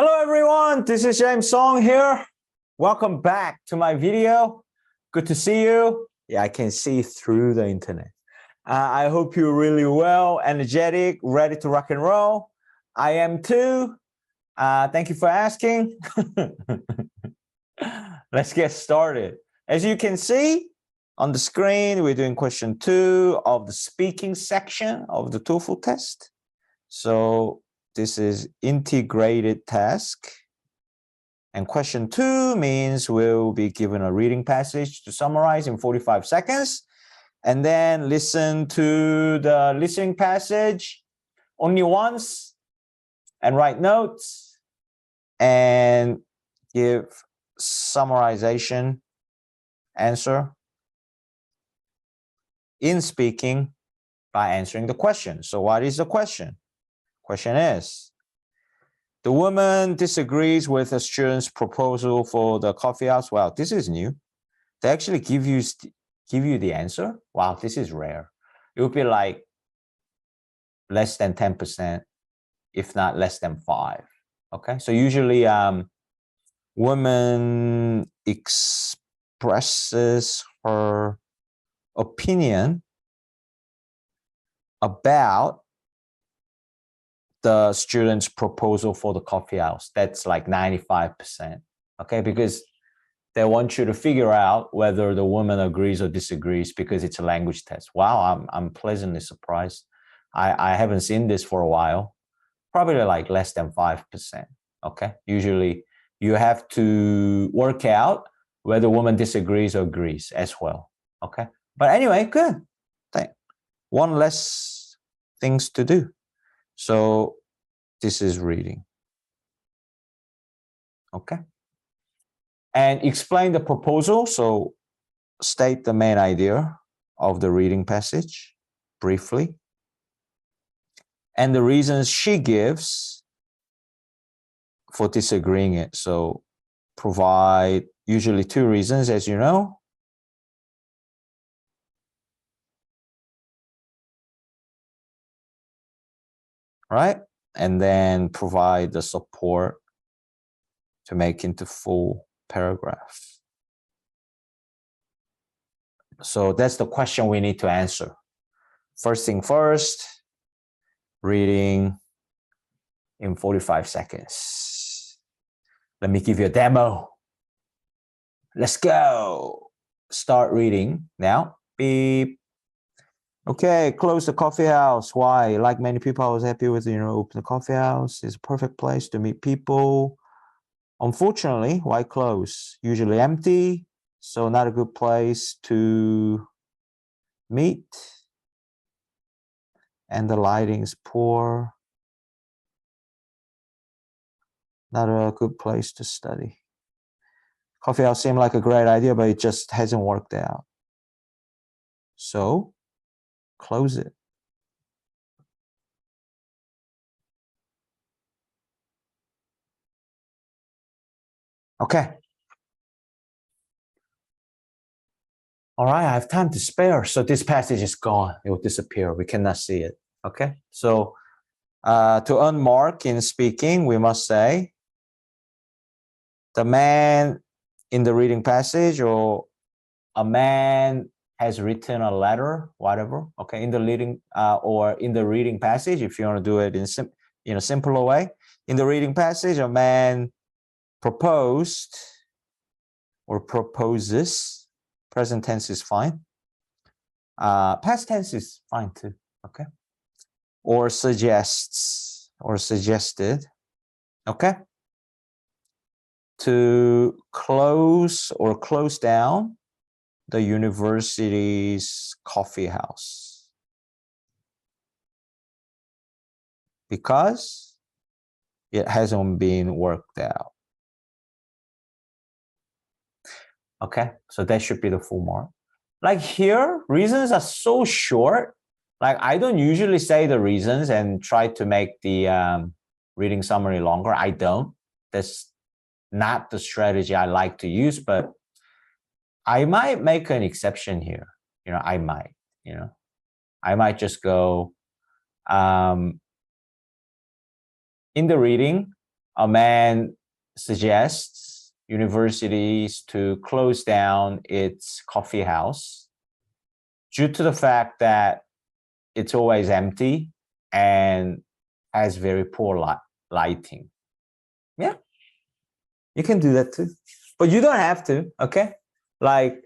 Hello everyone, this is James Song here. Welcome back to my video. Good to see you. Yeah, I can see through the internet. I hope you're really well, energetic, ready to rock and roll. I am too. Thank you for asking. Let's get started. As you can see on the screen, we're doing question 2 of the speaking section of the TOEFL test. So this is integrated task. And question 2 means we'll be given a reading passage to summarize in 45 seconds. And then listen to the listening passage only once and write notes and give summarization answer in speaking by answering the question. So what is the question? Question is, the woman disagrees with a student's proposal for the coffee house. Wow, this is new. They actually give you the answer. Wow, this is rare. It would be like less than 10%, if not less than 5. Okay, so usually woman expresses her opinion about the student's proposal for the coffee house. That's like 95%. Okay, because they want you to figure out whether the woman agrees or disagrees because it's a language test. Wow, I'm pleasantly surprised. I haven't seen this for a while. Probably like less than 5%. Okay, usually you have to work out whether the woman disagrees or agrees as well. Okay, but anyway, good. One less things to do. So this is reading. Okay. And explain the proposal. So state the main idea of the reading passage briefly. And the reasons she gives for disagreeing it. So provide usually 2 reasons, as you know. Right? And then provide the support to make into full paragraph. So that's the question we need to answer. First thing first, reading in 45 seconds. Let me give you a demo. Let's go. Start reading now. Beep. Okay, close the coffee house. Why? Like many people, I was happy with, open the coffee house. It's a perfect place to meet people. Unfortunately, why close? Usually empty, so not a good place to meet. And the lighting is poor. Not a good place to study. Coffee house seemed like a great idea, but it just hasn't worked out. So, close it. Okay. All right, I have time to spare. So this passage is gone. It will disappear. We cannot see it. Okay. So to earn mark in speaking, we must say the man in the reading passage, or a man has written a letter, whatever. Okay, in the reading or in the reading passage, if you want to do it in a simpler way. In the reading passage, a man proposed or proposes. Present tense is fine. Past tense is fine too. Okay. Or suggests or suggested. Okay. To close or close down the university's coffee house because it hasn't been worked out. Okay, so that should be the full mark. Like here, reasons are so short. Like I don't usually say the reasons and try to make the reading summary longer. I don't. That's not the strategy I like to use, but I might make an exception here. I might just go, in the reading, a man suggests universities to close down its coffee house due to the fact that it's always empty and has very poor lighting. Yeah, you can do that too, but you don't have to, okay? Like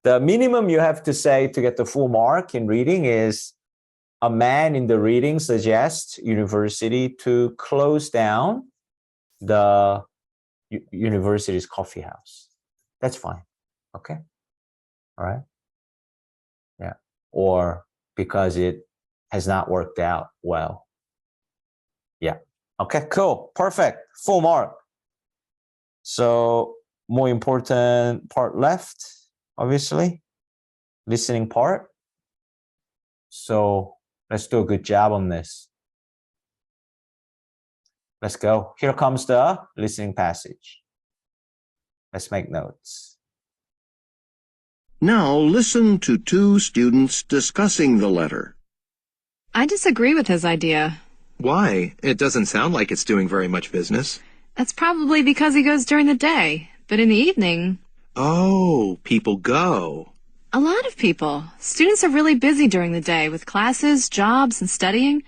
the minimum you have to say to get the full mark in reading is a man in the reading suggests university to close down the university's coffee house. That's fine, okay? All right, yeah. Or because it has not worked out well. Yeah, okay, cool, perfect, full mark. So more important part left, obviously, listening part. So let's do a good job on this. Let's go. Here comes the listening passage. Let's make notes. Now listen to two students discussing the letter. I disagree with his idea. Why? It doesn't sound like it's doing very much business. That's probably because he goes during the day, but in the evening... Oh, people go. A lot of people. Students are really busy during the day with classes, jobs, and studying.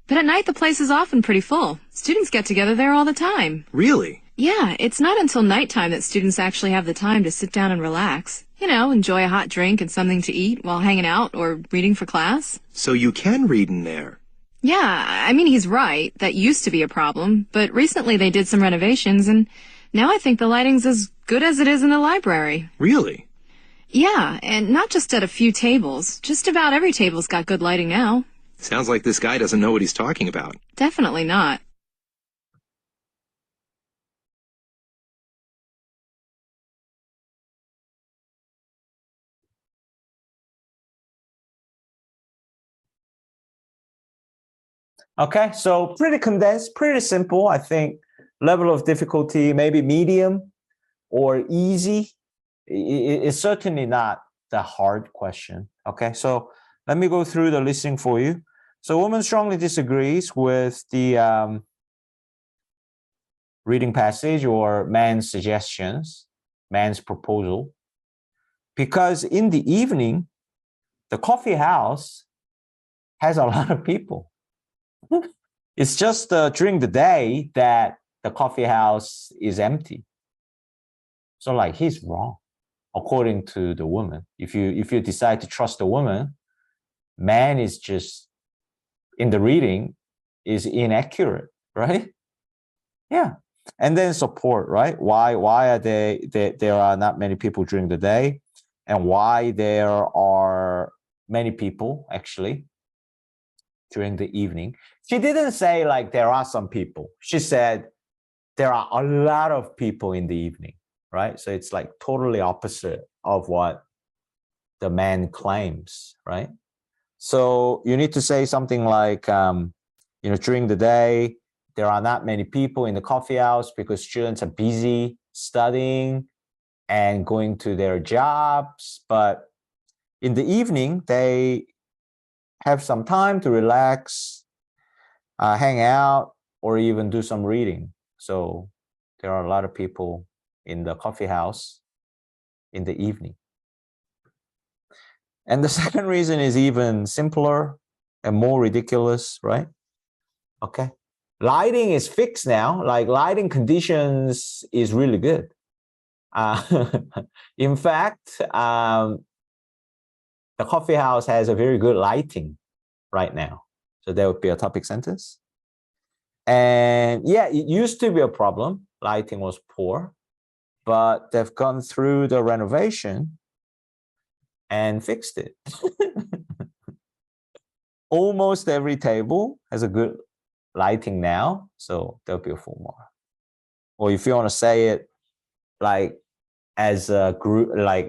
But at night the place is often pretty full. Students get together there all the time. Really? Yeah, it's not until nighttime that students actually have the time to sit down and relax. You know, enjoy a hot drink and something to eat while hanging out or reading for class. So you can read in there? Yeah, I mean, he's right. That used to be a problem, but recently they did some renovations, and now I think the lighting's as good as it is in the library. Really? Yeah, and not just at a few tables. Just about every table's got good lighting now. Sounds like this guy doesn't know what he's talking about. Definitely not. Okay, so pretty condensed, pretty simple. I think level of difficulty, maybe medium or easy. It's certainly not the hard question. Okay, so let me go through the listening for you. So woman strongly disagrees with the reading passage or man's suggestions, man's proposal, because in the evening, the coffee house has a lot of people. It's just during the day that the coffee house is empty. So like he's wrong, according to the woman. If you decide to trust the woman, man is just in the reading is inaccurate, right? Yeah. And then support, right? Why are there are not many people during the day, and why there are many people actually during the evening. She didn't say like there are some people. She said there are a lot of people in the evening, right? So it's like totally opposite of what the man claims, right? So you need to say something like, during the day, there are not many people in the coffee house because students are busy studying and going to their jobs. But in the evening, they have some time to relax, hang out, or even do some reading. So there are a lot of people in the coffee house in the evening. And the second reason is even simpler and more ridiculous, right? Okay. Lighting is fixed now. Like lighting conditions is really good. In fact, the coffee house has a very good lighting right now. So that would be a topic sentence. And yeah, it used to be a problem. Lighting was poor, but they've gone through the renovation and fixed it. Almost every table has a good lighting now, so there'll be a full mark. Or if you want to say it like as a group, like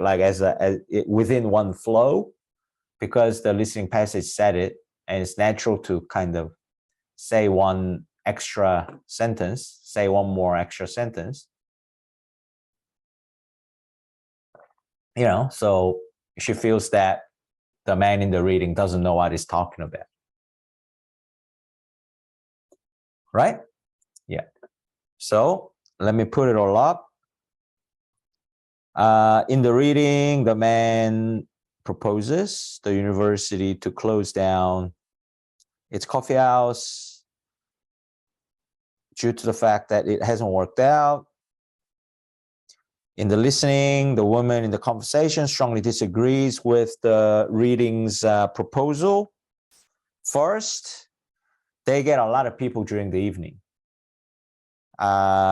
within one flow, because the listening passage said it, and it's natural to kind of say one extra sentence, say one more extra sentence. So she feels that the man in the reading doesn't know what he's talking about. Right? Yeah. So let me put it all up. In the reading, the man proposes the university to close down its coffee house due to the fact that it hasn't worked out. In the listening, the woman in the conversation strongly disagrees with the reading's proposal. First, they get a lot of people during the evening.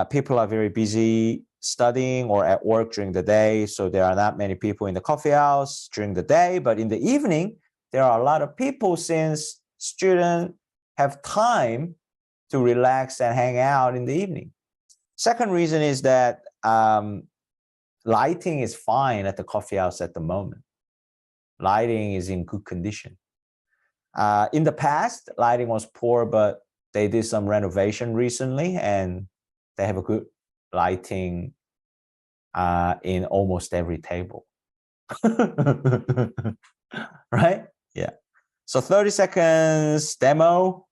People are very busy studying or at work during the day, so there are not many people in the coffee house during the day, but in the evening, there are a lot of people since students have time to relax and hang out in the evening. Second reason is that lighting is fine at the coffee house at the moment. Lighting is in good condition. In the past, lighting was poor, but they did some renovation recently and they have a good lighting in almost every table. Right? Yeah. So 30 seconds demo.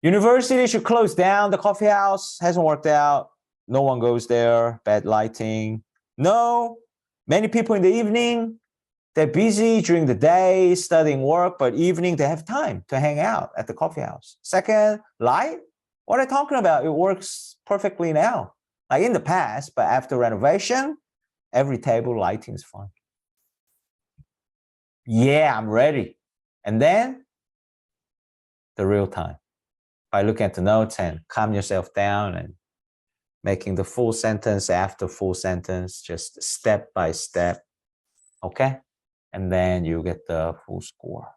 University should close down the coffee house. Hasn't worked out. No one goes there. Bad lighting. No. Many people in the evening. They're busy during the day studying work, but evening they have time to hang out at the coffee house. Second, light. What are you talking about? It works perfectly now. Like in the past, but after renovation, every table lighting is fine. Yeah, I'm ready. And then the real time. By looking at the notes and calm yourself down and making the full sentence after full sentence, just step by step. Okay? And then you get the full score.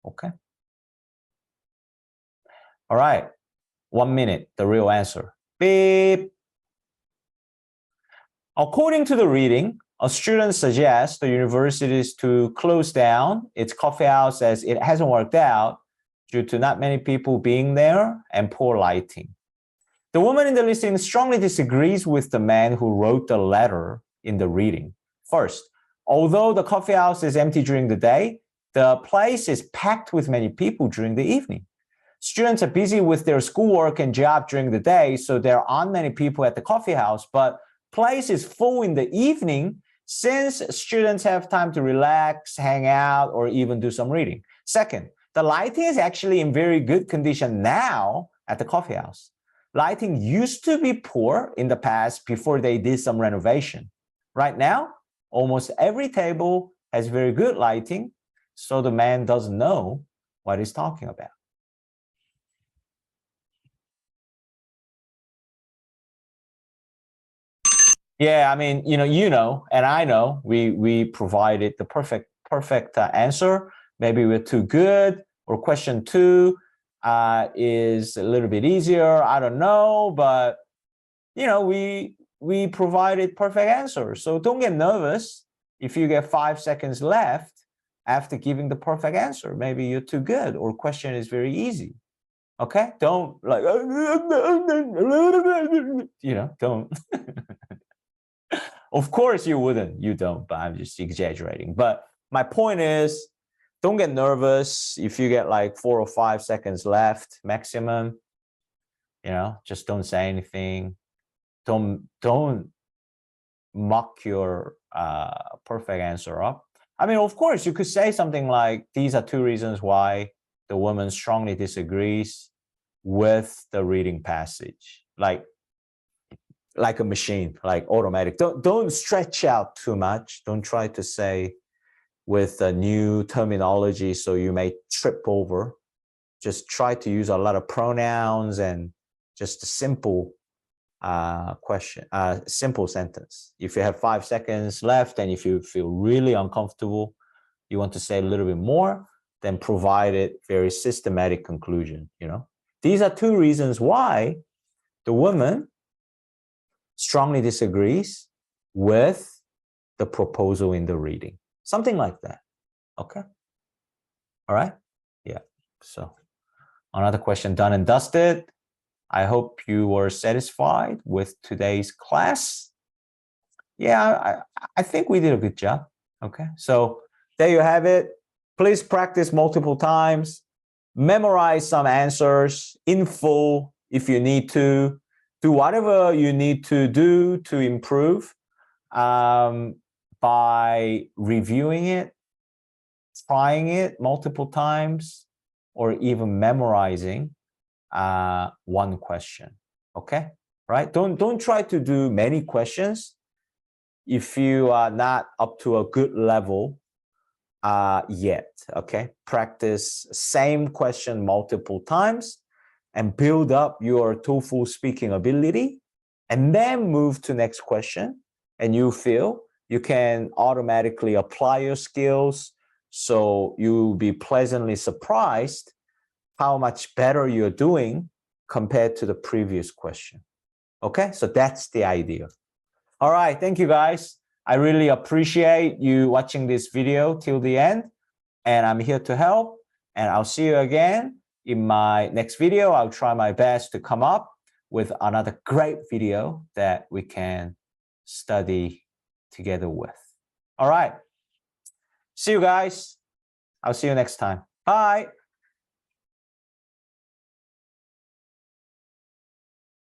Okay? All right. 1 minute, the real answer. Beep. According to the reading, a student suggests the universities to close down its coffee house as it hasn't worked out due to not many people being there and poor lighting. The woman in the listing strongly disagrees with the man who wrote the letter in the reading. First, although the coffee house is empty during the day, the place is packed with many people during the evening. Students are busy with their schoolwork and job during the day, so there aren't many people at the coffee house, but place is full in the evening since students have time to relax, hang out, or even do some reading. Second, the lighting is actually in very good condition now at the coffee house. Lighting used to be poor in the past before they did some renovation. Right now, almost every table has very good lighting, so the man doesn't know what he's talking about. Yeah, I mean, you know, and I know we provided the perfect answer. Maybe we're too good, or question 2 is a little bit easier. I don't know, but we provided perfect answers. So don't get nervous if you get 5 seconds left after giving the perfect answer. Maybe you're too good, or question is very easy. Okay, don't like don't. Of course you wouldn't, you don't, but I'm just exaggerating. But my point is, don't get nervous if you get like 4 or 5 seconds left maximum. Just don't say anything. Don't mock your perfect answer up. I mean, of course, you could say something like, these are 2 reasons why the woman strongly disagrees with the reading passage. Like a machine, like automatic. Don't stretch out too much. Don't try to say with a new terminology so you may trip over. Just try to use a lot of pronouns and just a simple simple sentence. If you have 5 seconds left and if you feel really uncomfortable, you want to say a little bit more, then provide it very systematic conclusion. These are 2 reasons why the woman strongly disagrees with the proposal in the reading. Something like that. Okay. All right. Yeah. So another question done and dusted. I hope you were satisfied with today's class. Yeah, I think we did a good job. Okay. So there you have it. Please practice multiple times. memorize some answers in full if you need to. Do whatever you need to do to improve by reviewing it, trying it multiple times, or even memorizing one question. Okay, right? Don't try to do many questions if you are not up to a good level yet. Okay, practice same question multiple times and build up your TOEFL speaking ability, and then move to next question, and you feel you can automatically apply your skills, so you'll be pleasantly surprised how much better you're doing compared to the previous question. Okay, so that's the idea. All right, thank you guys. I really appreciate you watching this video till the end, and I'm here to help, and I'll see you again in my next video. I'll try my best to come up with another great video that we can study together with. All right, see you guys. I'll see you next time. Bye.